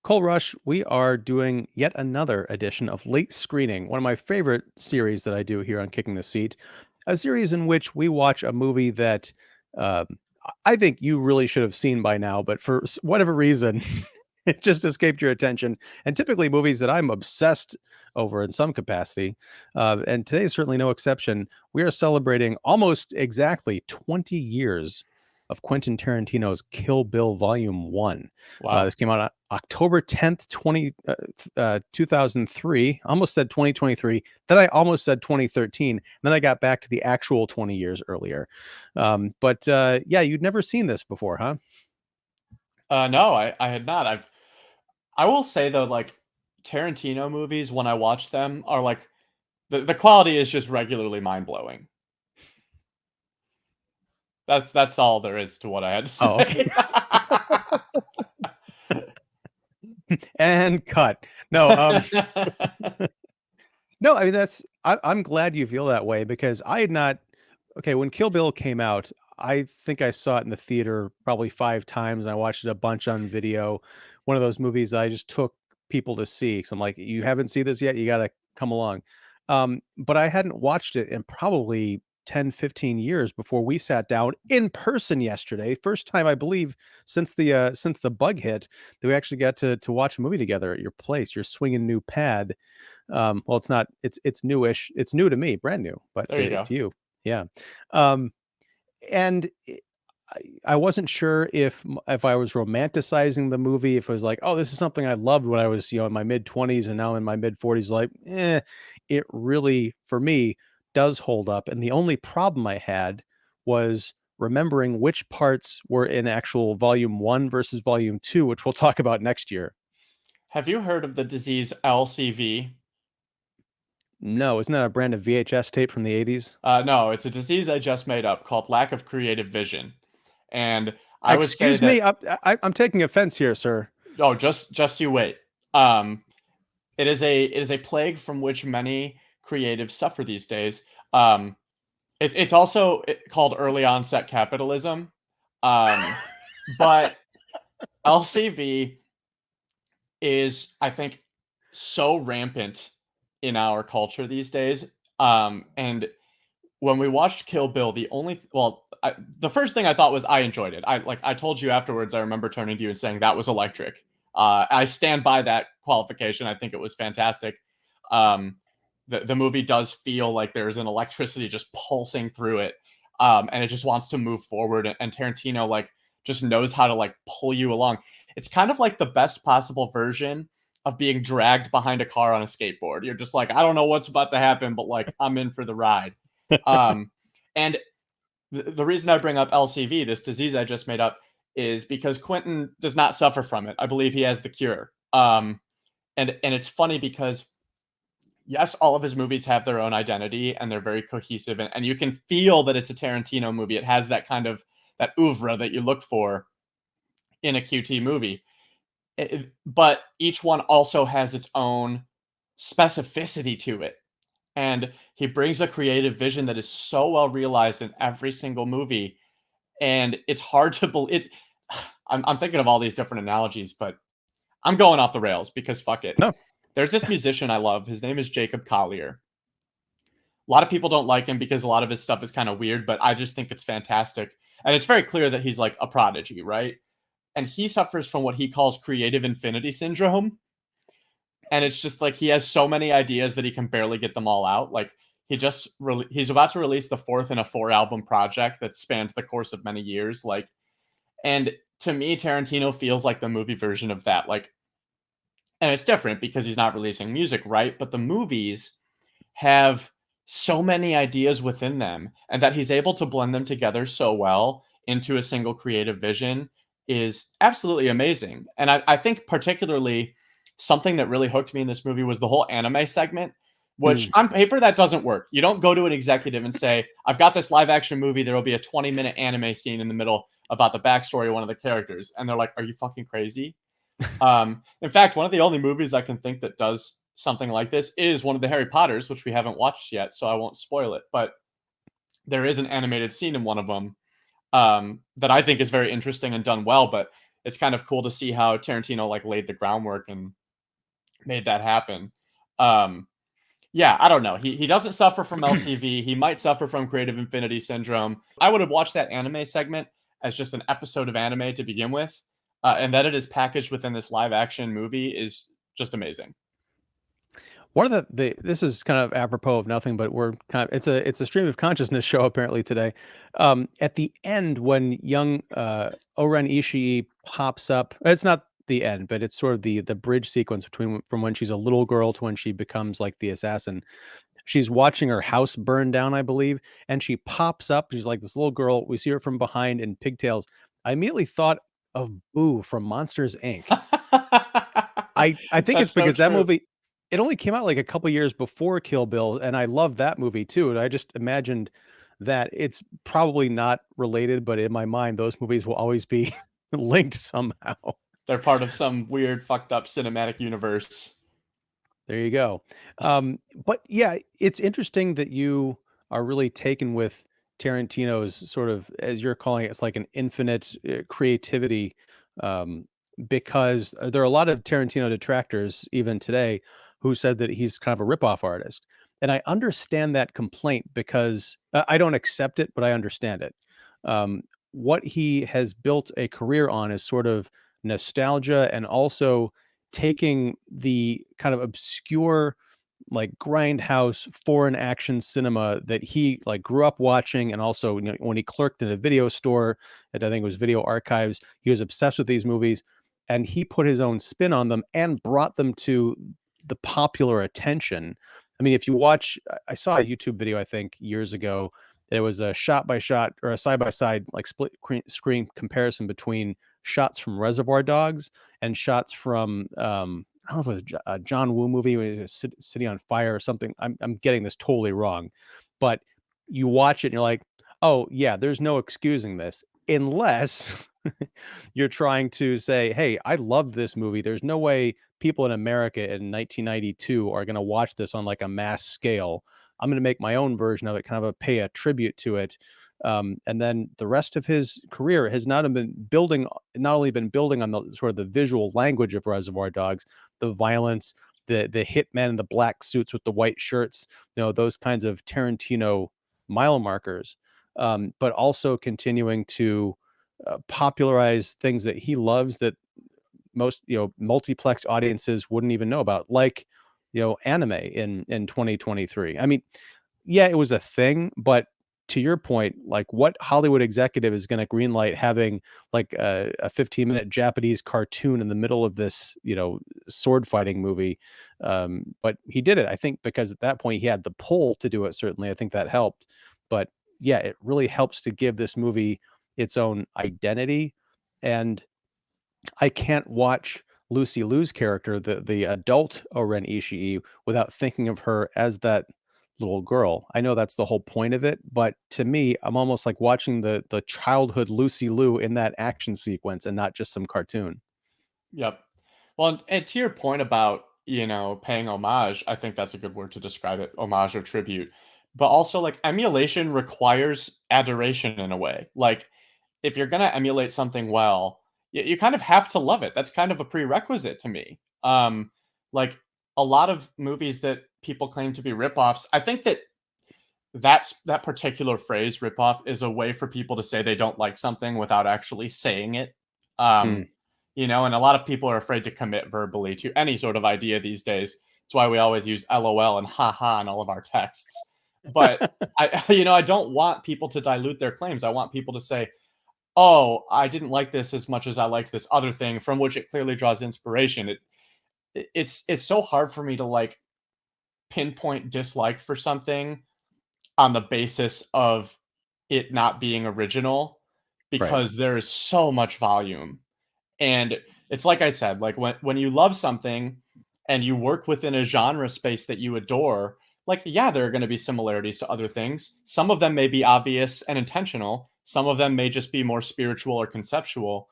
Cole Rush, we are doing yet another edition of Late Screening, one of my favorite series that I do here on Kicking the Seat, a series in which we watch a movie that um, I think you really should have seen by now, but for whatever reason, it just escaped your attention. And typically, movies that I'm obsessed over in some capacity. And today is certainly no exception. We are celebrating almost exactly 20 years of Quentin Tarantino's Kill Bill Volume 1. Wow. This came out on October 10th, 2003. Almost said 2023. Then I almost said 2013. Then I got back to the actual 20 years earlier. But yeah, you'd never seen this before, huh? No, I had not. I will say though, like Tarantino movies, when I watch them, are like the quality is just regularly mind blowing. That's all there is to what I had to Oh, okay. say. And cut. No, no, I mean I'm glad you feel that way because I had not okay, when Kill Bill came out, I think I saw it in the theater probably 5 times. I watched it a bunch on video. One of those movies I just took people to see because I'm like, "You haven't seen this yet? You gotta come along." But I hadn't watched it in probably 10, 15 years before we sat down in person yesterday. First time, I believe, since the bug hit that we actually got to watch a movie together at your place, your swinging new pad. Well, it's not it's newish. It's new to me, brand new, but There you go. to you. Yeah. Um, and I wasn't sure if I was romanticizing the movie, if it was like, "Oh, this is something I loved when I was, in my mid-20s and now in my mid-40s," like, it really, for me, does hold up, and the only problem I had was remembering which parts were in actual volume 1 versus volume 2, which we'll talk about next year. Have you heard of the disease LCV? No, isn't that a brand of VHS tape from the '80s? No, it's a disease I just made up called lack of creative vision, and I would say Excuse me, that I'm taking offense here, sir. oh, just you wait. Um, it is a plague from which many creatives suffer these days. It's also called early onset capitalism. Um, but LCV is, I think, so rampant in our culture these days. And when we watched Kill Bill, the first thing I thought was I enjoyed it. I told you afterwards. I remember turning to you and saying that was electric. I stand by that qualification. I think it was fantastic. Um, the movie does feel like there's an electricity just pulsing through it, and it just wants to move forward. And Tarantino just knows how to pull you along. It's kind of like the best possible version of being dragged behind a car on a skateboard. You're just like, I don't know what's about to happen, but I'm in for the ride. Um, and the reason I bring up LCV, this disease I just made up, is because Quentin does not suffer from it. I believe he has the cure. And it's funny because yes, all of his movies have their own identity and they're very cohesive, and you can feel that it's a Tarantino movie. It has that kind of that oeuvre that you look for in a QT movie. But each one also has its own specificity to it. And he brings a creative vision that is so well realized in every single movie. And it's hard to believe. I'm thinking of all these different analogies, but I'm going off the rails because fuck it. No. There's this musician I love. His name is Jacob Collier. A lot of people don't like him because a lot of his stuff is kind of weird, but I just think it's fantastic. And it's very clear that he's like a prodigy, right? And he suffers from what he calls creative infinity syndrome. And it's just like he has so many ideas that he can barely get them all out. Like he's about to release the fourth in a 4 album project that spanned the course of many years. And to me, Tarantino feels like the movie version of that. And it's different because he's not releasing music, right? But the movies have so many ideas within them, and that he's able to blend them together so well into a single creative vision is absolutely amazing. And I think particularly something that really hooked me in this movie was the whole anime segment, which Hmm. on paper that doesn't work. You don't go to an executive and say, I've got this live action movie, there will be a 20-minute anime scene in the middle about the backstory of one of the characters. And they're like, are you fucking crazy? In fact, one of the only movies I can think that does something like this is one of the Harry Potters, which we haven't watched yet, so I won't spoil it. But there is an animated scene in one of them that I think is very interesting and done well. But it's kind of cool to see how Tarantino like laid the groundwork and made that happen. Um, yeah, I don't know. He doesn't suffer from LCV. He might suffer from creative infinity syndrome. I would have watched that anime segment as just an episode of anime to begin with, and that it is packaged within this live action movie is just amazing. One of the this is kind of apropos of nothing, but we're kind of it's a stream of consciousness show apparently today. At the end, when young Oren Ishii pops up, it's not the end, but it's sort of the bridge sequence between from when she's a little girl to when she becomes like the assassin. She's watching her house burn down, I believe, and she pops up. She's like this little girl. We see her from behind in pigtails. I immediately thought of Boo from Monsters Inc. I think it's That's so because that true. movie it only came out, like, a couple years before Kill Bill, and I love that movie too, and I just imagined that it's probably not related, but in my mind, those movies will always be linked somehow. They're part of some weird, fucked up cinematic universe. There you go. But yeah, it's interesting that you are really taken with Tarantino's sort of, as you're calling it, it's like an infinite creativity. Um, because there are a lot of Tarantino detractors even today who said that he's kind of a ripoff artist. And I understand that complaint because I don't accept it, but I understand it. What he has built a career on is sort of nostalgia and also taking the kind of obscure like grindhouse foreign action cinema that he like grew up watching and also when he clerked in a video store at I think it was Video Archives, he was obsessed with these movies and he put his own spin on them and brought them to the popular attention. I mean, if you watch, I saw a YouTube video I think years ago. There was a shot by shot or a side by side like screen comparison between shots from Reservoir Dogs and shots from I don't know if it was a John Woo movie, it was City on Fire or something. I'm getting this totally wrong, but you watch it and you're like, oh yeah, there's no excusing this unless you're trying to say, hey, I love this movie. There's no way people in America in 1992 are going to watch this on like a mass scale. I'm going to make my own version of it, kind of pay a tribute to it. And then the rest of his career has not only been building on the sort of the visual language of Reservoir Dogs, the violence, the hitmen in the black suits with the white shirts, those kinds of Tarantino mile markers, but also continuing to popularize things that he loves that most multiplex audiences wouldn't even know about, like anime in 2023. I mean, yeah, it was a thing, but to your point, like what Hollywood executive is going to greenlight having like a 15-minute Japanese cartoon in the middle of this, sword fighting movie? But he did it, I think, because at that point he had the pull to do it. Certainly, I think that helped. But yeah, it really helps to give this movie its own identity. And I can't watch Lucy Liu's character, the adult Oren Ishii, without thinking of her as that little girl. I know that's the whole point of it, but to me, I'm almost like watching the childhood Lucy Liu in that action sequence and not just some cartoon. Yep. Well, and to your point about, paying homage, I think that's a good word to describe it, homage or tribute. But also, like, emulation requires adoration in a way. Like, if you're gonna emulate something well, you kind of have to love it. That's kind of a prerequisite to me. Like a lot of movies that people claim to be ripoffs, I think that particular phrase ripoff is a way for people to say they don't like something without actually saying it. Hmm. Um, and a lot of people are afraid to commit verbally to any sort of idea these days. That's why we always use LOL and haha in all of our texts. But I don't want people to dilute their claims. I want people to say, "Oh, I didn't like this as much as I liked this other thing," from which it clearly draws inspiration. It's so hard for me to like pinpoint dislike for something on the basis of it not being original Right. because there is so much volume. And it's like I said, like when you love something and you work within a genre space that you adore, like yeah, there are going to be similarities to other things. Some of them may be obvious and intentional. Some of them may just be more spiritual or conceptual,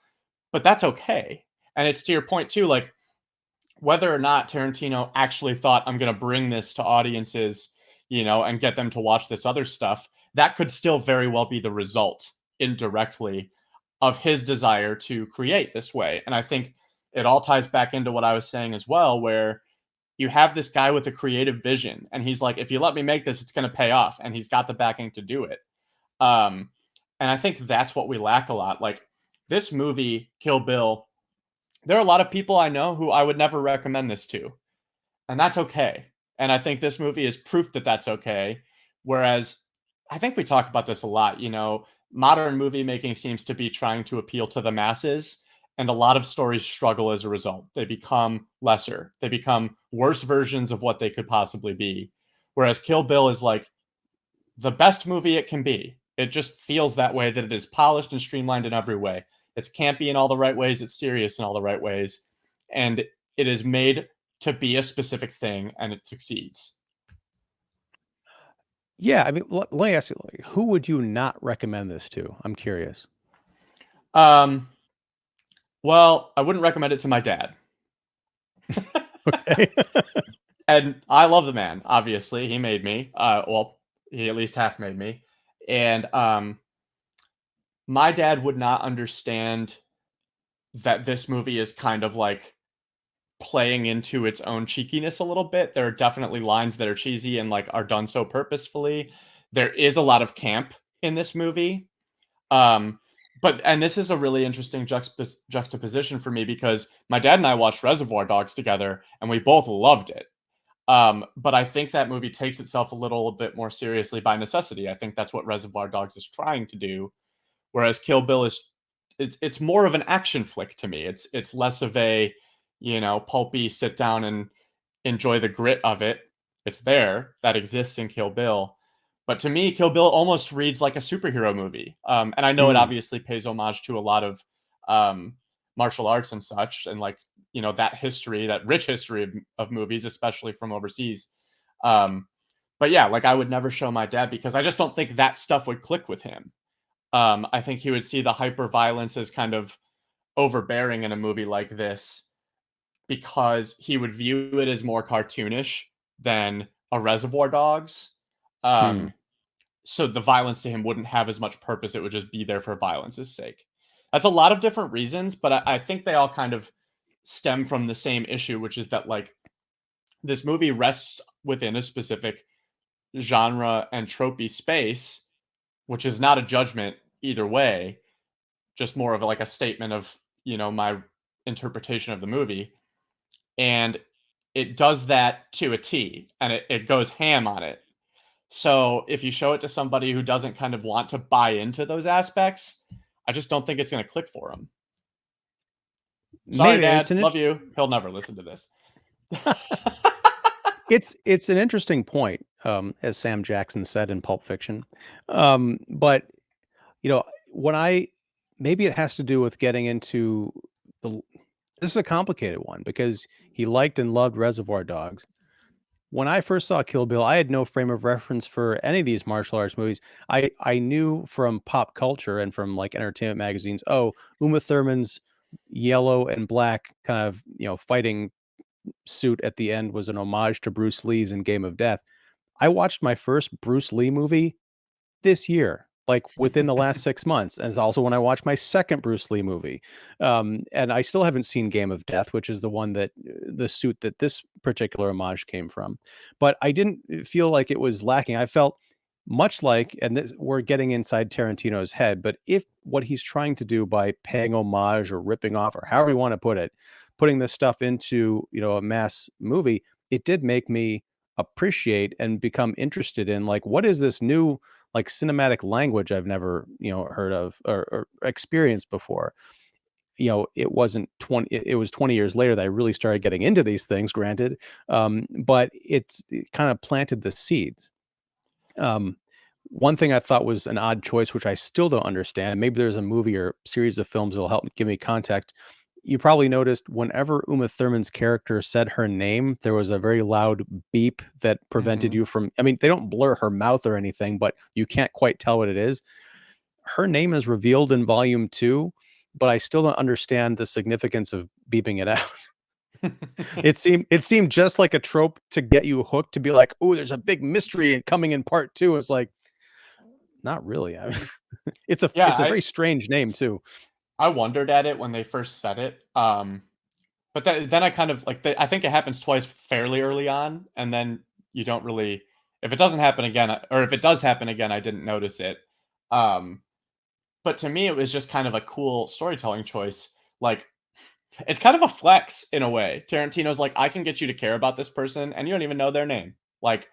but that's okay. And it's to your point too, like whether or not Tarantino actually thought I'm going to bring this to audiences, and get them to watch this other stuff, that could still very well be the result indirectly. of his desire to create this way. And I think it all ties back into what I was saying as well, where you have this guy with a creative vision, and he's like, if you let me make this, it's going to pay off, and he's got the backing to do it. Um, and I think that's what we lack a lot. Like this movie, Kill Bill, there are a lot of people I know who I would never recommend this to, and that's okay. And I think this movie is proof that that's okay. Whereas I think we talk about this a lot. You know, modern movie making seems to be trying to appeal to the masses, and a lot of stories struggle as a result. They become lesser, they become worse versions of what they could possibly be. Whereas Kill Bill is like the best movie it can be. It just feels that way, that it is polished and streamlined in every way. It's campy in all the right ways, it's serious in all the right ways, and it is made to be a specific thing, and it succeeds. Yeah, I mean, let me ask you, like, who would you not recommend this to? I'm curious. Um, well, I wouldn't recommend it to my dad. Okay. And I love the man, obviously. He made me. Well, he at least half made me. And my dad would not understand that this movie is kind of like playing into its own cheekiness a little bit. There are definitely lines that are cheesy and like are done so purposefully. There is a lot of camp in this movie. Um, and this is a really interesting juxtaposition for me because my dad and I watched Reservoir Dogs together and we both loved it. But I think that movie takes itself a little bit more seriously by necessity. I think that's what Reservoir Dogs is trying to do, whereas Kill Bill is it's more of an action flick to me. It's less of a, you know, pulpy sit down and enjoy the grit of it. It's there, that exists in Kill Bill. But to me, Kill Bill almost reads like a superhero movie. And I know it Mm. obviously pays homage to a lot of martial arts and such, and like, you know, that history, that rich history of movies, especially from overseas. Um, but yeah, like I would never show my dad because I just don't think that stuff would click with him. I think he would see the hyper violence as kind of overbearing in a movie like this because he would view it as more cartoonish than a Reservoir Dogs. Hmm. Um, so the violence to him wouldn't have as much purpose. It would just be there for violence's sake. That's a lot of different reasons, but I think they all kind of stem from the same issue, which is that like this movie rests within a specific genre and tropey space, which is not a judgment either way, just more of like a statement of, you know, my interpretation of the movie. And it does that to a T, and it goes ham on it. So if you show it to somebody who doesn't kind of want to buy into those aspects, I just don't think it's going to click for them. Sorry, Maybe it's Dad. an Love you. He'll never listen to this. it's an interesting point, as Sam Jackson said in Pulp Fiction. But you know, when I maybe it has to do with getting into the. This is a complicated one because he liked and loved Reservoir Dogs. When I first saw Kill Bill, I had no frame of reference for any of these martial arts movies. I knew from pop culture and from like entertainment magazines, oh, Uma Thurman's yellow and black kind of, you know, fighting suit at the end was an homage to Bruce Lee's in Game of Death. I watched my first Bruce Lee movie this year, like within the last 6 months, and it's also when I watched my second Bruce Lee movie. And I still haven't seen Game of Death, which is the one that the suit that this particular homage came from. But I didn't feel like it was lacking. I felt much like, and this, we're getting inside Tarantino's head, but if what he's trying to do by paying homage or ripping off or however you want to put it, putting this stuff into, you know, a mass movie, it did make me appreciate and become interested in like what is this new like cinematic language I've never, you know, heard of or experienced before. You know, it wasn't 20, it was 20 years later that I really started getting into these things, granted. But it kind of planted the seeds. Um, One thing I thought was an odd choice, which I still don't understand. Maybe there's a movie or series of films that'll help give me context. You probably noticed whenever Uma Thurman's character said her name, there was a very loud beep that prevented Mm-hmm. you from. I mean, they don't blur her mouth or anything, but you can't quite tell what it is. Her name is revealed in volume two, but I still don't understand the significance of beeping it out. It seemed just like a trope to get you hooked to be like, oh, there's a big mystery and coming in part two. It's like, not really. I mean, Yeah, it's a very strange name too. I wondered at it when they first said it. But then I kind of like I think it happens twice fairly early on, and then you don't really. If it doesn't happen again, or if it does happen again, I didn't notice it. Um, but to me, it was just kind of a cool storytelling choice. Like it's kind of a flex in a way. Tarantino's like, I can get you to care about this person, and you don't even know their name. Like,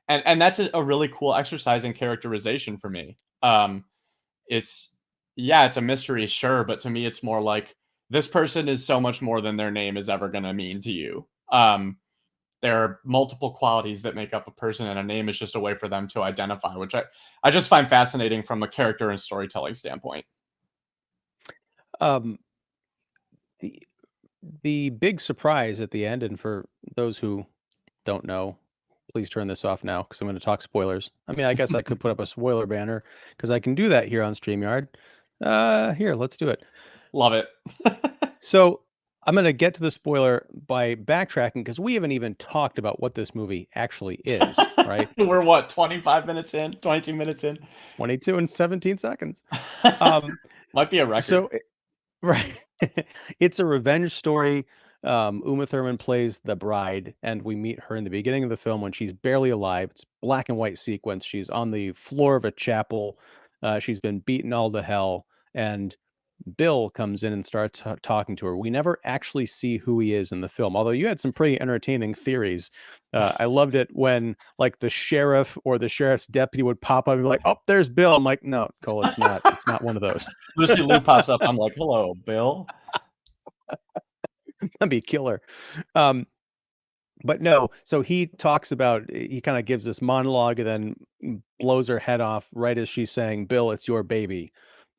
and that's a really cool exercise in characterization for me. It's yeah, it's a mystery, sure, but to me, it's more like this person is so much more than their name is ever going to mean to you. There are multiple qualities that make up a person, and a name is just a way for them to identify, which I just find fascinating from a character and storytelling standpoint. Um, the the big surprise at the end, and for those who don't know, please turn this off now because I'm going to talk spoilers. I mean, I guess I could put up a spoiler banner because I can do that here on StreamYard. Here, let's do it. Love it. So I'm going to get to the spoiler by backtracking because we haven't even talked about what this movie actually is, right? We're what, 25 minutes in, 22 minutes in? 22 and 17 seconds. Um, Might be a record. so Right. It's a revenge story. Uma Thurman plays the bride, and we meet her in the beginning of the film when she's barely alive. It's black and white sequence. She's on the floor of a chapel. She's been beaten all to hell, and Bill comes in and starts talking to her. We never actually see who he is in the film, although you had some pretty entertaining theories. I loved it when, like, the sheriff or the sheriff's deputy would pop up and be like, "Oh, there's Bill." I'm like, "No, Cole, it's not. It's not one of those." Lucy Liu pops up. I'm like, hello, Bill. That'd be killer. Um, but no, so he talks about he kind of gives this monologue and then blows her head off right as she's saying, "Bill, it's your baby."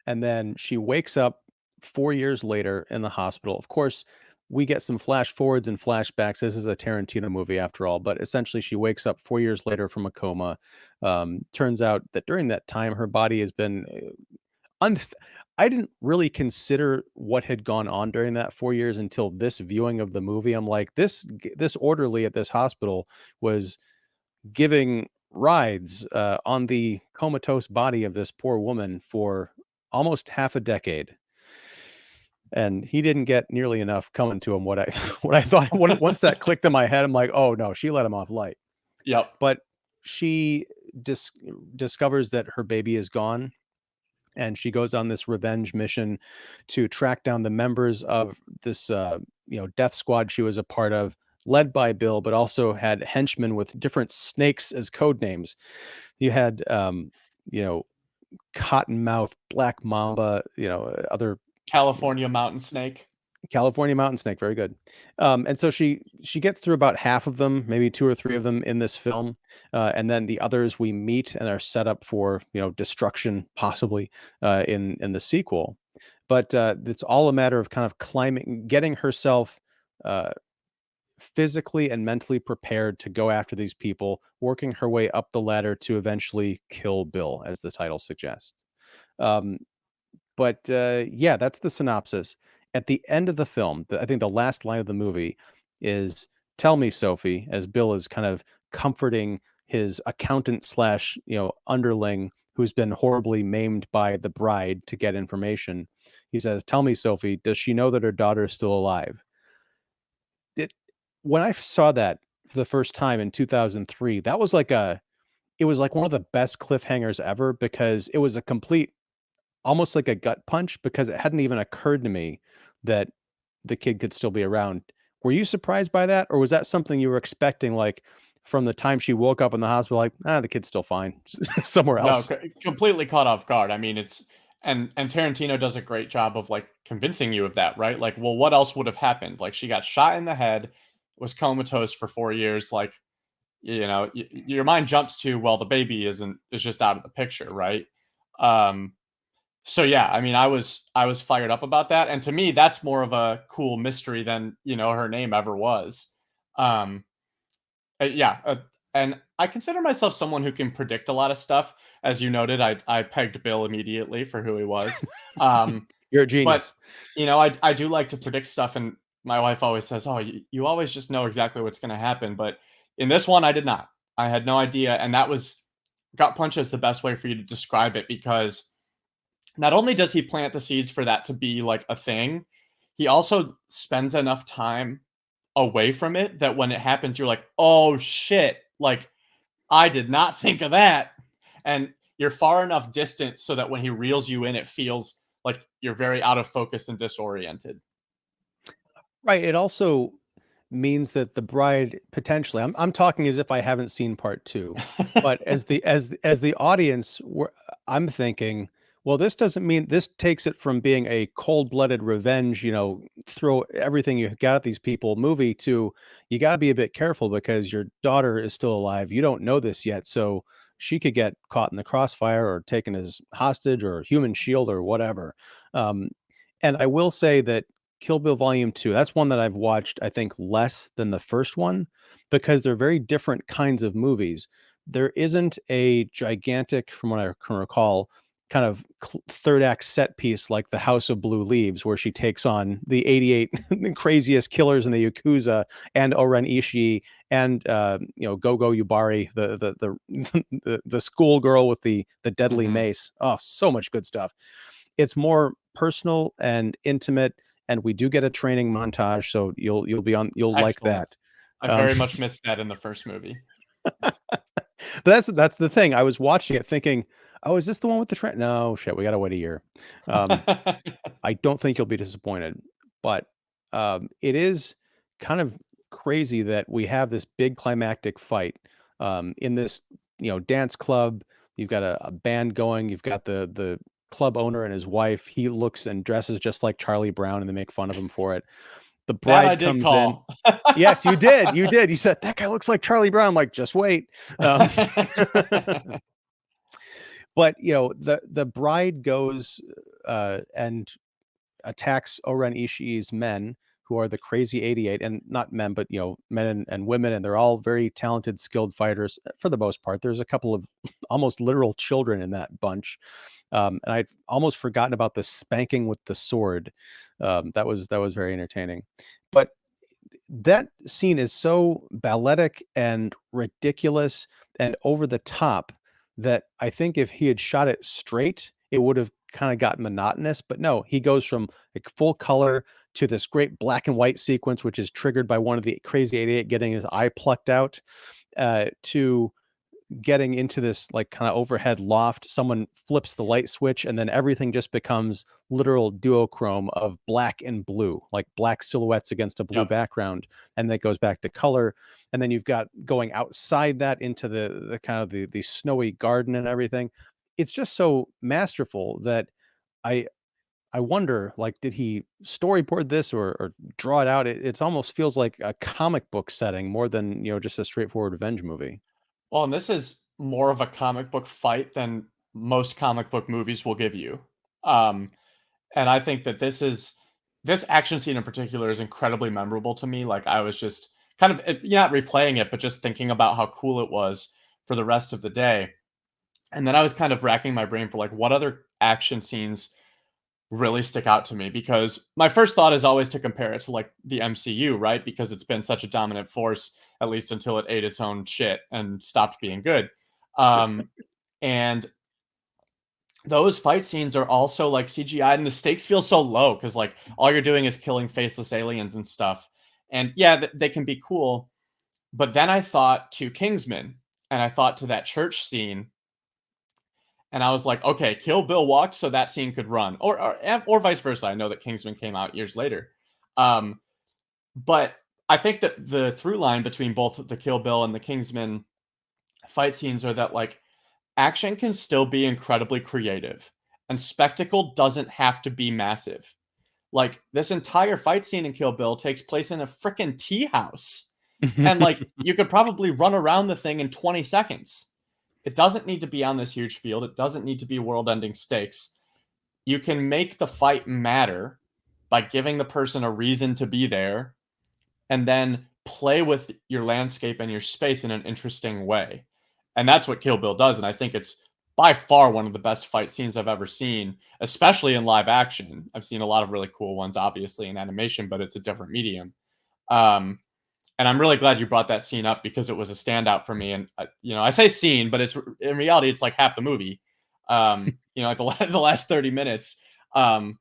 And then she wakes up 4 years later in the hospital. Of course, we get some flash forwards and flashbacks. This is a Tarantino movie after all, but essentially she wakes up 4 years later from a coma. Turns out that during that time, her body has been unf I didn't really consider what had gone on during that 4 years until this viewing of the movie. I'm like, this orderly at this hospital was giving rides, on the comatose body of this poor woman for almost half a decade, and he didn't get nearly enough coming to him what I what I thought once that clicked in my head, I'm like, "Oh, no, she let him off light." Yep. But she dis discovers that her baby is gone, and she goes on this revenge mission to track down the members of this death squad she was a part of, led by Bill, but also had henchmen with different snakes as code names. You had you know Cottonmouth, Black Mamba, other California mountain snake. California mountain snake, very good. And so she gets through about half of them, maybe 2 or 3 of them in this film, and then the others we meet and are set up for, destruction possibly, in the sequel. But, it's all a matter of kind of climbing getting herself, uh, physically and mentally prepared to go after these people, working her way up the ladder to eventually kill Bill, as the title suggests. Um, but, yeah, that's the synopsis. At the end of the film, I think the last line of the movie is, "Tell me, Sophie," as Bill is kind of comforting his accountant slash, underling who's been horribly maimed by the bride to get information. He says, "Tell me, Sophie, does she know that her daughter is still alive?" It When I saw that for the first time in 2003, that was like it was like one of the best cliffhangers ever because it was a complete almost like a gut punch because it hadn't even occurred to me that the kid could still be around. Were you surprised by that, or was that something you were expecting, like, from the time she woke up in the hospital, like, "Ah, the kid's still fine somewhere No, else?" completely caught off guard. I mean, it's and Tarantino does a great job of like convincing you of that, right? Like, well, what else would have happened? Like, she got shot in the head, was comatose for 4 years. Like, your mind jumps to, well, the baby is just out of the picture, right? Um, so yeah, I mean, I was fired up about that, and to me, that's more of a cool mystery than her name ever was. Um, yeah, and I consider myself someone who can predict a lot of stuff. As you noted, I pegged Bill immediately for who he was. Um, You're a but genius. I do like to predict stuff, and my wife always says, "Oh, you always just know exactly what's going to happen." But in this one, I did not. I had no idea, and that was gut punch is the best way for you to describe it because not only does he plant the seeds for that to be like a thing, he also spends enough time away from it that when it happens, you're like, oh shit, like I did not think of that. And you're far enough distant so that when he reels you in, it feels like you're very out of focus and disoriented. Right, it also means that the bride potentially I'm talking as if I haven't seen part 2, but as the audience, I'm thinking, well, this doesn't mean this takes it from being a cold-blooded revenge, throw everything you got at these people movie to, you gotta be a bit careful because your daughter is still alive, you don't know this yet, so she could get caught in the crossfire or taken as hostage or human shield or whatever. Um, and I will say that Kill Bill Volume 2, that's one that I've watched, I think, less than the first one because they're very different kinds of movies. There isn't a gigantic, from what I can recall, kind of third act set piece like The House of Blue Leaves, where she takes on the 88 craziest killers in the Yakuza and Oren Ishii and Gogo Yubari, the schoolgirl with the deadly Mm-hmm. mace. Oh, so much good stuff. It's more personal and intimate, and we do get a training montage, so you'll like Excellent. that. I Um, very much missed that in the first movie. but that's the thing. I was watching it thinking, "Oh, is this the one with the train?" No, shit, we gotta wait a year. Um, I don't think you'll be disappointed, but it is kind of crazy that we have this big climactic fight in this dance club. You've got a band going. You've got the club owner and his wife. He looks and dresses just like Charlie Brown, and they make fun of him for it. The That I bride did comes in. call. Yes, you did. You did. You said that guy looks like Charlie Brown. I'm like, just wait. Um, but the bride goes and attacks Oren Ishii's men, who are the crazy 88, and not men, but men and women, and they're all very talented, skilled fighters for the most part. There's a couple of almost literal children in that bunch, and I'd almost forgotten about the spanking with the sword. That was very entertaining, but that scene is so balletic and ridiculous and over the top that I think if he had shot it straight, it would have kind of gotten monotonous. But no, he goes from like full color to this great black and white sequence, which is triggered by one of the crazy 88 getting his eye plucked out, to getting into this like kind of overhead loft. Someone flips the light switch, and then everything just becomes literal duochrome of black and blue, like black silhouettes against a blue Yep. background, and that goes back to color. And then you've got going outside that into the kind of the snowy garden and everything. It's just so masterful that I I wonder, like, did he storyboard this or draw it out? It almost feels like a comic book setting more than just a straightforward revenge movie. Well, and this is more of a comic book fight than most comic book movies will give you. Um, and I think that this action scene in particular is incredibly memorable to me. Like I was just kind of not replaying it, but just thinking about how cool it was for the rest of the day. And then I was kind of racking my brain for like what other action scenes really stick out to me because my first thought is always to compare it to like the MCU, right? Because it's been such a dominant force at least until it ate its own shit and stopped being good. Um, and those fight scenes are also like CGI and the stakes feel so low because like all you're doing is killing faceless aliens and stuff. And yeah, they can be cool. But then I thought to Kingsman and I thought to that church scene and I was like, okay, Kill Bill walked so that scene could run, or vice versa. I know that Kingsman came out years later, um, but I think that the through line between both the Kill Bill and the Kingsman fight scenes are that like action can still be incredibly creative, and spectacle doesn't have to be massive. Like this entire fight scene in Kill Bill takes place in a freaking tea house, and like you could probably run around the thing in 20 seconds. It doesn't need to be on this huge field. It doesn't need to be world-ending stakes. You can make the fight matter by giving the person a reason to be there and then play with your landscape and your space in an interesting way. And that's what Kill Bill does. And I think it's by far one of the best fight scenes I've ever seen, especially in live action. I've seen a lot of really cool ones, obviously, in animation, but it's a different medium. Um, and I'm really glad you brought that scene up because it was a standout for me. And I say scene, but it's in reality it's like half the movie. Um, like the last 30 minutes. Um,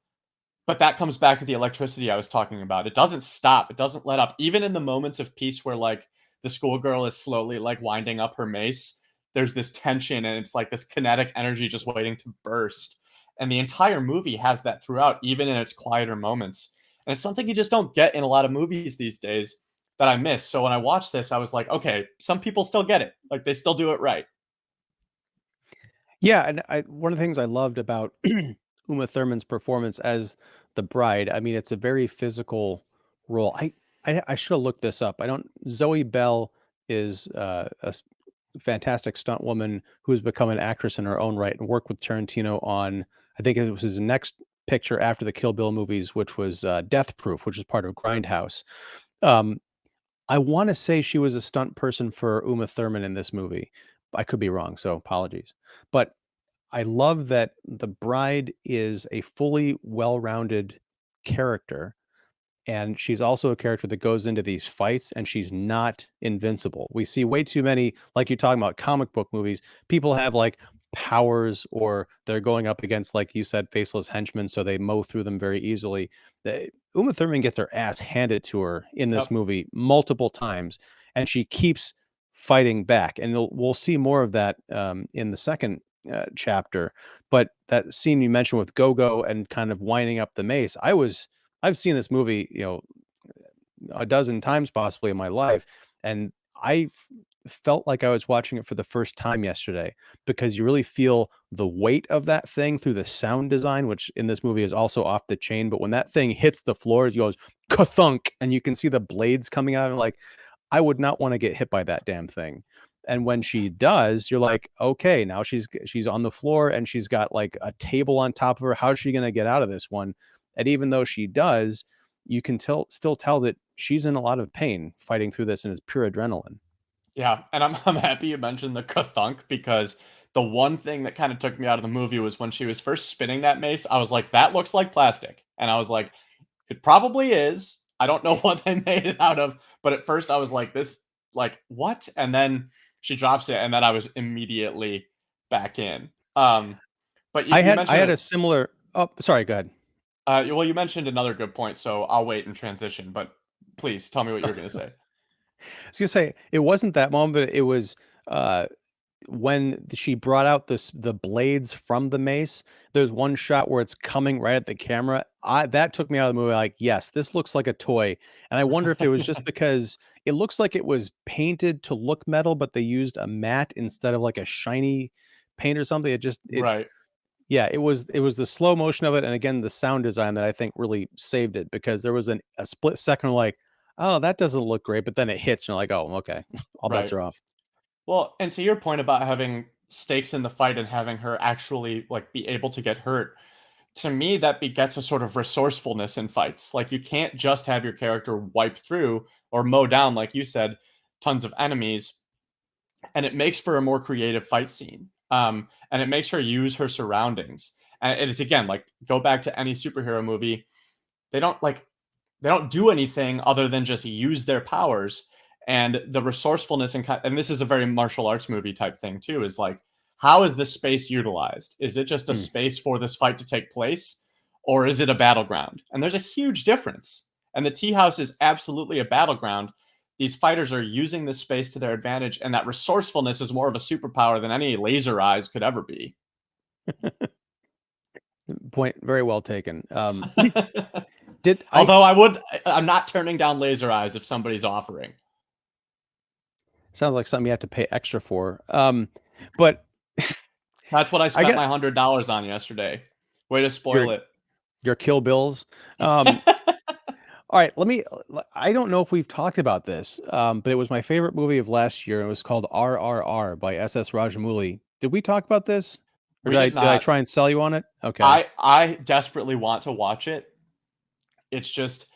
but that comes back to the electricity I was talking about. It doesn't stop. It doesn't let up. Even in the moments of peace where like the schoolgirl is slowly like winding up her mace, there's this tension and it's like this kinetic energy just waiting to burst. And the entire movie has that throughout, even in its quieter moments. And it's something you just don't get in a lot of movies these days that I miss. So when I watched this, I was like, okay, some people still get it. Like they still do it right. Yeah, and one of the things I loved about Uma Thurman's performance as the bride, I mean, it's a very physical role. I should have looked this up. I don't. Zoe Bell is fantastic stunt woman who's become an actress in her own right and worked with Tarantino on. I think it was his next picture after the Kill Bill movies, which was Death Proof, which is part of Grindhouse. Um, I want to say she was a stunt person for Uma Thurman in this movie. I could be wrong, so apologies. But I love that the bride is a fully well-rounded character, and she's also a character that goes into these fights, and she's not invincible. We see way too many, like you're talking about comic book movies, people have, like, powers or they're going up against, like you said, faceless henchmen, so they mow through them very easily. Uma Thurman gets her ass handed to her in this Yep. movie multiple times, and she keeps fighting back, and we'll see more of that, in the second, chapter, but that scene you mentioned with Go-Go and kind of winding up the mace, I've seen this movie, a dozen times possibly in my life, and felt like I was watching it for the first time yesterday because you really feel the weight of that thing through the sound design, which in this movie is also off the chain. But when that thing hits the floor, it goes ka-thunk, and you can see the blades coming out. And like, I would not want to get hit by that damn thing. And when she does, you're like, okay, now she's on the floor and she's got like a table on top of her. How's she going to get out of this one? And even though she does, you can still tell that she's in a lot of pain fighting through this, and it's pure adrenaline. Yeah, and I'm happy you mentioned the kathunk because the one thing that kind of took me out of the movie was when she was first spinning that mace. I was like, that looks like plastic, and I was like, it probably is. I don't know what they made it out of, but at first I was like, this, like what? And then she drops it, and then I was immediately back in. But you I mentioned had a it. similar. Oh, sorry. Go ahead. Well, you mentioned another good point, so I'll wait and transition. But please tell me what you were going to say. I was gonna say it wasn't that moment, but it was uh, when she brought out the blades from the mace. There's one shot where it's coming right at the camera. That took me out of the movie. Like, yes, this looks like a toy, and I wonder if it was just because it looks like it was painted to look metal, but they used a matte instead of like a shiny paint or something. It Right, Yeah, it was the slow motion of it, and again, the sound design that I think really saved it because there was a split second like, "Oh, that doesn't look great," but then it hits, and you're like, "Oh, okay. All bets right. are off." Well, and to your point about having stakes in the fight and having her actually like be able to get hurt, to me that begets a sort of resourcefulness in fights. Like you can't just have your character wipe through or mow down, like you said, tons of enemies, and it makes for a more creative fight scene. And it makes her use her surroundings. And it's again like go back to any superhero movie. They don't like they don't do anything other than just use their powers, and the resourcefulness and this is a very martial arts movie type thing too, is like how is this space utilized? Is it just a Mm. space for this fight to take place, or is it a battleground? And there's a huge difference, and the tea house is absolutely a battleground. These fighters are using this space to their advantage, and that resourcefulness is more of a superpower than any laser eyes could ever be. Point very well taken. Did I Although I'm not turning down laser eyes if somebody's offering. sounds like something you have to pay extra for. But That's what I I spent get my $100 on yesterday. Way to your spoil it. Kill Bills. Um, all right, I don't know if we've talked about this, but it was my favorite movie of last year. It was called RRR by SS Rajamouli. Did we talk about this? Or We did did I not. try and sell you on it? Okay. I desperately want to watch it. It's just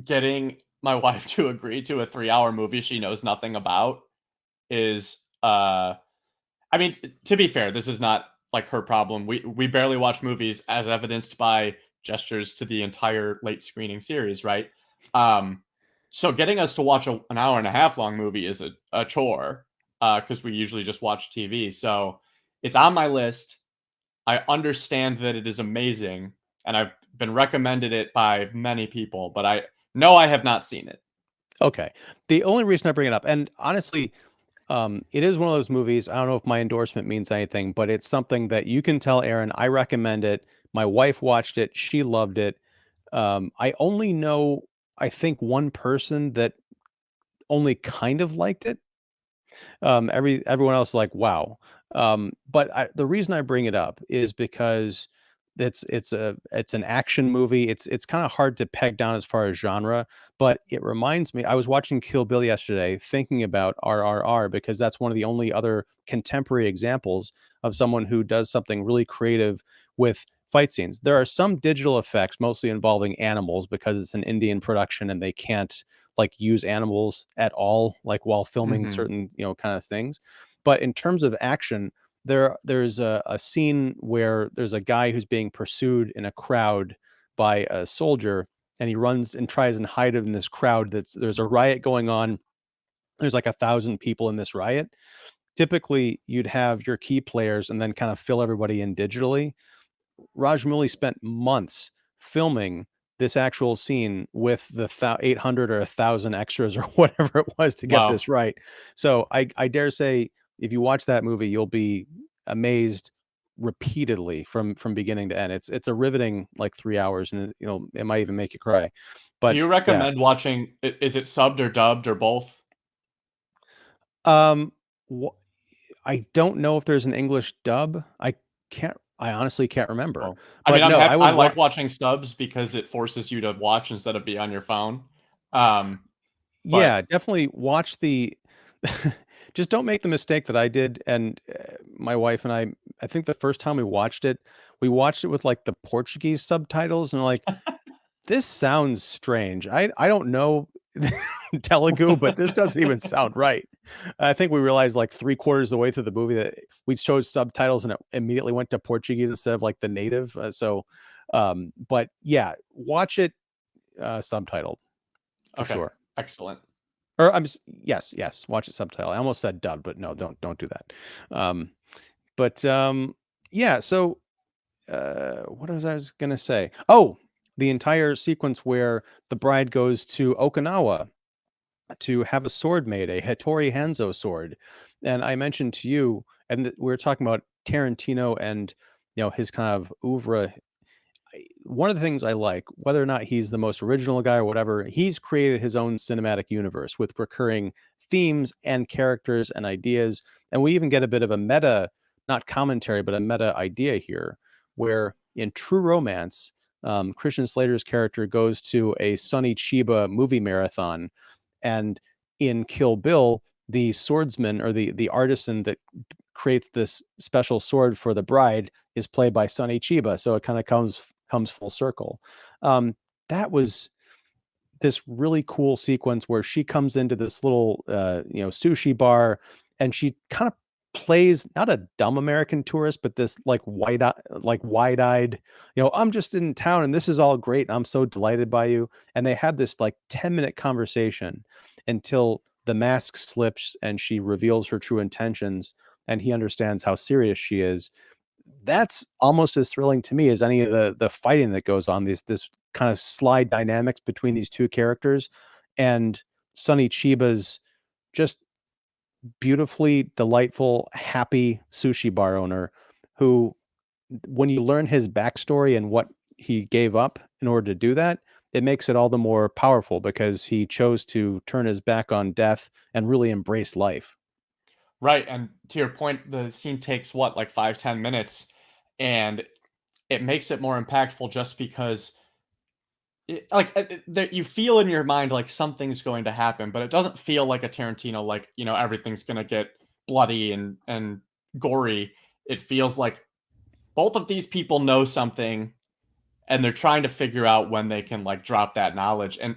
getting my wife to agree to a 3-hour movie she knows nothing about is I mean, to be fair, this is not like her problem. We barely watch movies as evidenced by gestures to the entire late screening series, right? Um, so getting us to watch an hour and a half long movie is a chore because we usually just watch TV. So it's on my list. I understand that it is amazing, and I've been recommended it by many people, but I know I have not seen it. Okay. The only reason I bring it up, and honestly, it is one of those movies. I don't know if my endorsement means anything, but it's something that you can tell Aaron. I recommend it. My wife watched it. She loved it. I only know, I think, one person that only kind of liked it. Everyone else is like, wow. But the reason I bring it up is because it's an action movie. It's kind of hard to peg down as far as genre, but it reminds me. I was watching Kill Bill yesterday, thinking about RRR because that's one of the only other contemporary examples of someone who does something really creative with fight scenes. There are some digital effects, mostly involving animals, because it's an Indian production and they can't like use animals at all, like while filming Mhm. certain, kind of things. But in terms of action, there's a scene where there's a guy who's being pursued in a crowd by a soldier, and he runs and tries and hide in this crowd. There's a riot going on. There's like 1,000 people in this riot. Typically, you'd have your key players and then kind of fill everybody in digitally. Rajamouli spent months filming this actual scene with the 800 or 1,000 extras or whatever it was to get Wow. this right. So I dare say if you watch that movie, you'll be amazed repeatedly from beginning to end. It's a riveting like 3 hours, and it might even make you cry. Do But you yeah, recommend watching is it subbed or dubbed or both? um, wh I don't know if there's an English dub. I honestly can't remember. Oh. I mean, But no, I I would like watching subs because it forces you to watch instead of be on your phone. Um, but Yeah, definitely watch the just don't make the mistake that I did, and, my wife and I think the first time we watched it with, like, the Portuguese subtitles, and like, "This sounds strange. I don't know Telugu, but this doesn't even sound right." I think we realized, like, 3 quarters of the way through the movie that we chose subtitles, and it immediately went to Portuguese instead of, like, the native, but yeah, watch it, subtitled for okay, sure. excellent. Or yes, yes, watch it subtitle. I almost said dubbed, but no, don't do that. Um, but yeah, so what was I gonna say? Oh, the entire sequence where the bride goes to Okinawa to have a sword made, a Hattori Hanzo sword. And I mentioned to you, and we were talking about Tarantino and his kind of oeuvre. One of the things I like, whether or not he's the most original guy or whatever, he's created his own cinematic universe with recurring themes and characters and ideas. And we even get a bit of a meta, not commentary, but a meta idea here, where in True Romance, Christian Slater's character goes to a Sonny Chiba movie marathon, and in Kill Bill, the swordsman or the artisan that creates this special sword for the bride is played by Sonny Chiba. So it kind of comes full circle. That was this really cool sequence where she comes into this little sushi bar, and she kind of plays not a dumb American tourist, but this like wide-eyed, I'm just in town and this is all great and I'm so delighted by you. And they had this like 10-minute conversation until the mask slips and she reveals her true intentions, and he understands how serious she is. That's almost as thrilling to me as any of the fighting that goes on, this kind of slide dynamics between these 2 characters, and Sonny Chiba's just beautifully delightful, happy sushi bar owner who, when you learn his backstory and what he gave up in order to do that, it makes it all the more powerful because he chose to turn his back on death and really embrace life. Right, and to your point, the scene takes what, like 5, 10 minutes, and it makes it more impactful just because that you feel in your mind like something's going to happen, but it doesn't feel like a Tarantino, like, everything's gonna get bloody and gory. It feels like both of these people know something and they're trying to figure out when they can like drop that knowledge. And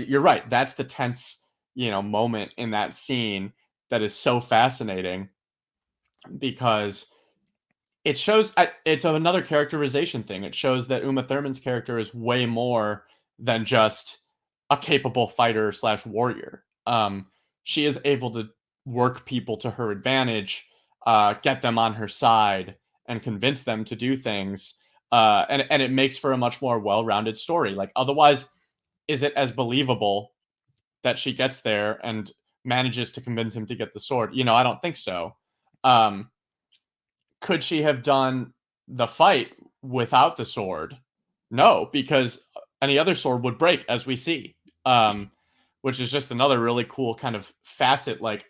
you're right, that's the tense, moment in that scene that is so fascinating because it's another characterization thing. It shows that Uma Thurman's character is way more than just a capable fighter slash warrior. She is able to work people to her advantage, get them on her side, and convince them to do things. And it makes for a much more well-rounded story. Like otherwise, is it as believable that she gets there and manages to convince him to get the sword? I don't think so. Um, could she have done the fight without the sword? No, because any other sword would break, as we see. Which is just another really cool kind of facet. Like,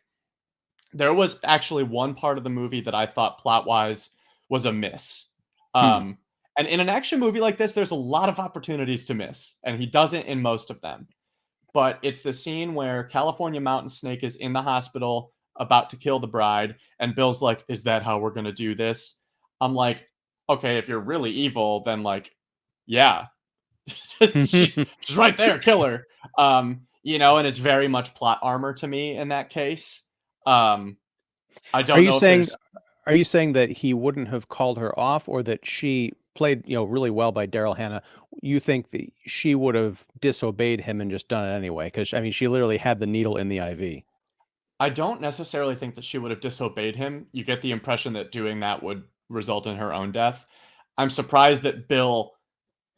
there was actually one part of the movie that I thought plot wise was a miss. Hmm. Um, and in an action movie like this, there's a lot of opportunities to miss, and he doesn't in most of them. But it's the scene where California Mountain Snake is in the hospital about to kill the bride, and Bill's like, "Is that how we're gonna do this?" I'm like, "Okay, if you're really evil, then like, yeah, she's right there, kill her." And it's very much plot armor to me in that case. I Are don't you know if saying there's are you saying that he wouldn't have called her off, or that she played, really well by Daryl Hannah? You think that she would have disobeyed him and just done it anyway? Because I mean, she literally had the needle in the IV. I don't necessarily think that she would have disobeyed him. You get the impression that doing that would result in her own death. I'm surprised that Bill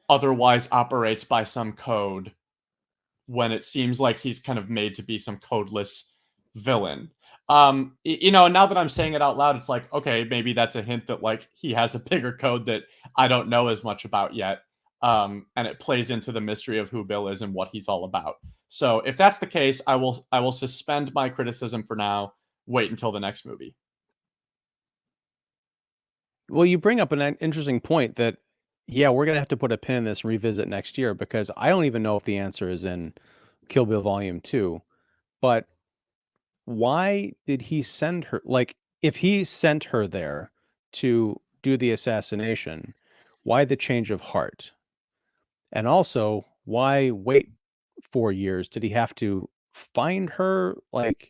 otherwise operates by some code when it seems like he's kind of made to be some codeless villain. Now that I'm saying it out loud, it's like, okay, maybe that's a hint that like he has a bigger code that I don't know as much about yet. And it plays into the mystery of who Bill is and what he's all about. So if that's the case, I will suspend my criticism for now. Wait until the next movie. Well, you bring up an interesting point that, yeah, we're gonna have to put a pin in this and revisit next year, because I don't even know if the answer is in Kill Bill Volume 2. But why did he send her, like, if he sent her there to do the assassination, why the change of heart? And also, why wait 4 years? Did he have to find her? Like,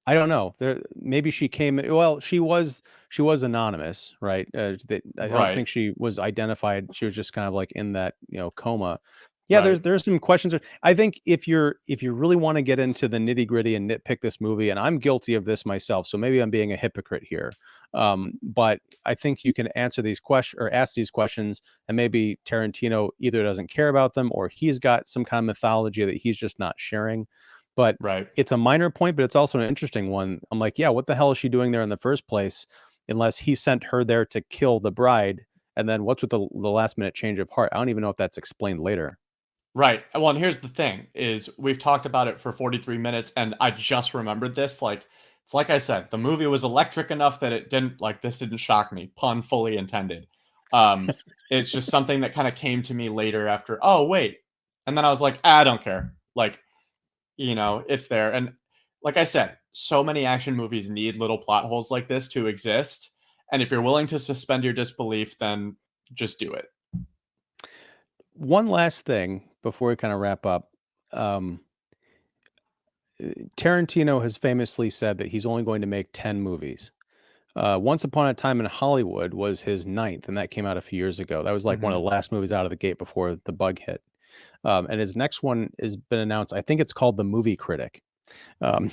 I don't know. Maybe she came, well, she was anonymous, right? I don't Right, think she was identified. She was just kind of like in that, coma. Yeah, right, there's some questions. I think if you really want to get into the nitty-gritty and nitpick this movie, and I'm guilty of this myself, so maybe I'm being a hypocrite here. But I think you can answer these questions or ask these questions, and maybe Tarantino either doesn't care about them, or he's got some kind of mythology that he's just not sharing. But right. it's a minor point, but it's also an interesting one. I'm like, yeah, what the hell is she doing there in the first place? Unless he sent her there to kill the bride, and then what's with the last minute change of heart? I don't even know if that's explained later. Right. Well, and here's the thing is we've talked about it for 43 minutes and I just remembered this. Like it's like I said, the movie was electric enough that it didn't like this didn't shock me, pun fully intended. Um it's just something that kind of came to me later after, oh wait. And then I was like, I don't care. Like, it's there. And like I said, so many action movies need little plot holes like this to exist. And if you're willing to suspend your disbelief, then just do it. One last thing before we kind of wrap up. Um, Tarantino has famously said that he's only going to make 10 movies. Once Upon a Time in Hollywood was his ninth, and that came out a few years ago. That was like one of Mhm. the last movies out of the gate before the bug hit. And his next one has been announced. I think it's called The Movie Critic,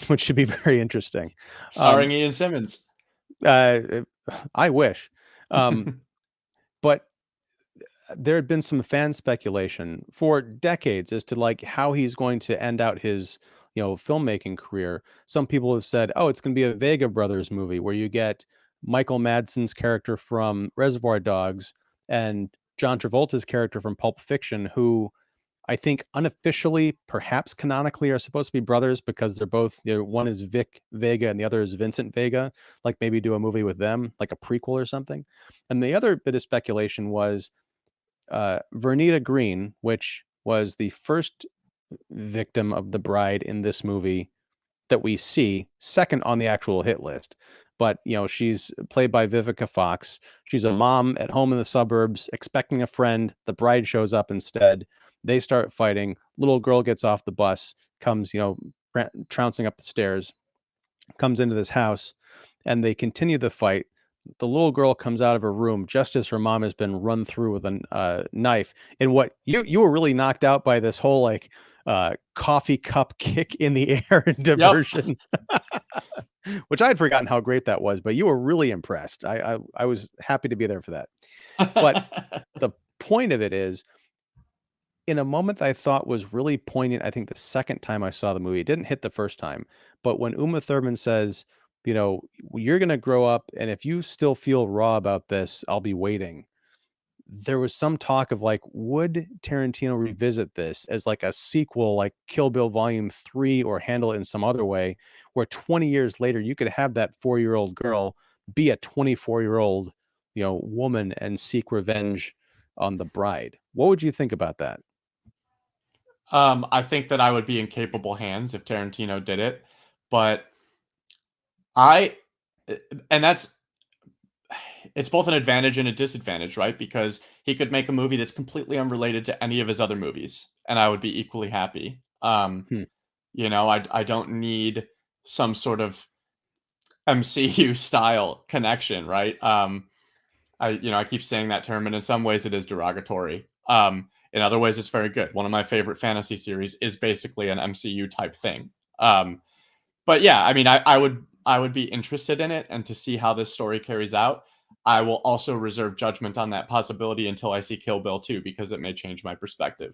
which should be very interesting. Um, Starring Ian Simmons. uh, I wish. But there had been some fan speculation for decades as to like how he's going to end out his filmmaking career. Some people have said, oh, it's going to be a Vega Brothers movie where you get Michael Madsen's character from Reservoir Dogs and John Travolta's character from Pulp Fiction, who I think unofficially, perhaps canonically, are supposed to be brothers because they're both, one is Vic Vega and the other is Vincent Vega. Like maybe do a movie with them, like a prequel or something. And the other bit of speculation was Vernita Green, which was the first victim of the bride in this movie that we see, second on the actual hit list. But, she's played by Vivica Fox. She's a mom at home in the suburbs, expecting a friend. The bride shows up instead. They start fighting. Little girl gets off the bus, comes, trouncing up the stairs, comes into this house, and they continue the fight. The little girl comes out of her room just as her mom has been run through with a knife. And what you were really knocked out by this whole like coffee cup kick in the air Yep. diversion. which I had forgotten how great that was, but you were really impressed. I was happy to be there for that. But the point of it is, in a moment that I thought was really poignant, I think the second time I saw the movie, it didn't hit the first time, but when Uma Thurman says, you know, "You're gonna grow up, and if you still feel raw about this, I'll be waiting." There was some talk of, like, would Tarantino revisit this as, like, a sequel, like Kill Bill Volume 3, or handle it in some other way, where 20 years later, you could have that four-year-old girl be a 24-year-old, woman and seek revenge on the bride. What would you think about that? I think that I would be in capable hands if Tarantino did it, but I and that's it's both an advantage and a disadvantage, right? Because he could make a movie that's completely unrelated to any of his other movies, and I would be equally happy. Hmm. I don't need some sort of MCU style connection, right? I keep saying that term, and in some ways it is derogatory. In other ways, it's very good. One of my favorite fantasy series is basically an MCU type thing. But yeah, I mean, I would be interested in it and to see how this story carries out. I will also reserve judgment on that possibility until I see Kill Bill 2 because it may change my perspective.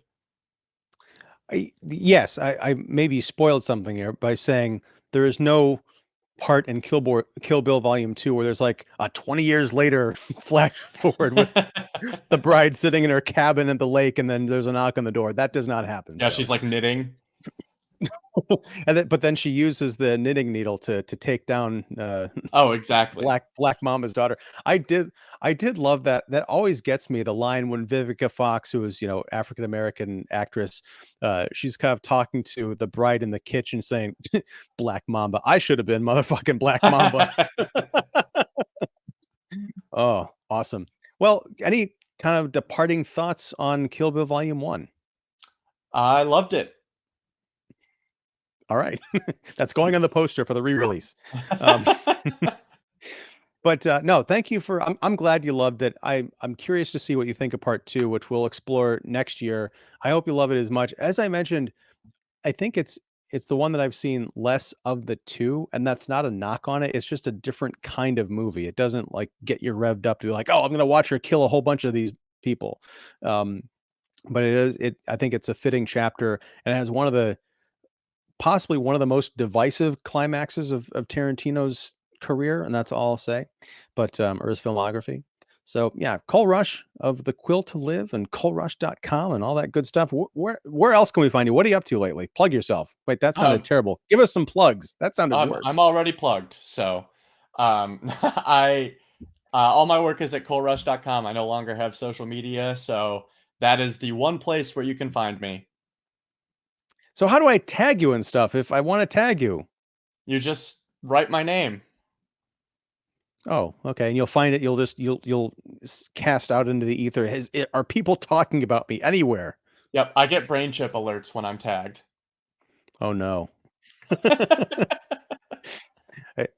Yes, I maybe spoiled something here by saying there is no part in Kill Bill Volume 2 where there's like a 20 years later flash forward with the bride sitting in her cabin at the lake, and then there's a knock on the door. That does not happen. Yeah, So, she's like knitting. but then she uses the knitting needle to take down Oh, exactly. Black Mama's daughter. I did I did love that. That always gets me, the line when Vivica Fox, who is, African American actress, she's kind of talking to the bride in the kitchen saying, "Black Mamba. I should have been motherfucking Black Mamba." Oh, awesome. Well, any kind of departing thoughts on Kill Bill Volume 1? I loved it. All right. That's going on the poster for the re-release. Um, but, no, thank you for I'm glad you loved it. I'm curious to see what you think of part 2, which we'll explore next year. I hope you love it as much. As I mentioned, I think it's the one that I've seen less of the 2, and that's not a knock on it. It's just a different kind of movie. It doesn't, like, get you revved up to be like, "Oh, I'm gonna watch her kill a whole bunch of these people." Um, but I think it's a fitting chapter, and it has possibly one of the most divisive climaxes of Tarantino's career, and that's all I'll say, but, or his filmography. So, yeah, Cole Rush of The Quill to Live and colerush.com and all that good stuff. Where else can we find you? What are you up to lately? Plug yourself. Wait, that sounded um, terrible. Give us some plugs. That sounded I'm worse. already plugged. So, I all my work is at colerush.com. I no longer have social media, so that is the one place where you can find me. So how do I tag you and stuff if I wanna tag you? You just write my name. Oh, okay, and you'll find it, you'll cast out into the ether. Are people talking about me anywhere? Yep, I get brain chip alerts when I'm tagged. Oh, no.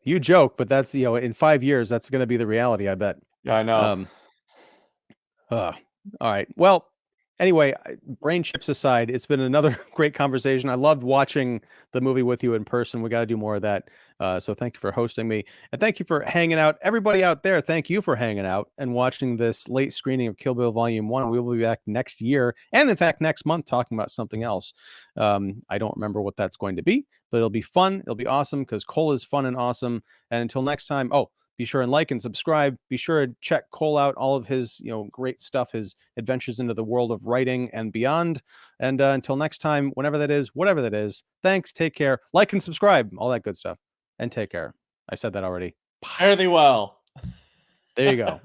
You joke, but that's, in 5 years, that's gonna be the reality, I bet. Yeah, I know. Um, ugh. All right. Well, anyway, brain chips aside, it's been another great conversation. I loved watching the movie with you in person. We gotta do more of that. So thank you for hosting me, and thank you for hanging out. Everybody out there, thank you for hanging out and watching this late screening of Kill Bill Volume 1. We will be back next year, and in fact, next month, talking about something else. I don't remember what that's going to be, but it'll be fun. It'll be awesome because Cole is fun and awesome. And until next time, be sure and like and subscribe. Be sure to check Cole out, all of his, great stuff, his adventures into the world of writing and beyond. And until next time, whenever that is, whatever that is, thanks, take care, like and subscribe, all that good stuff, and take care. I said that already. Fare thee well. There you go.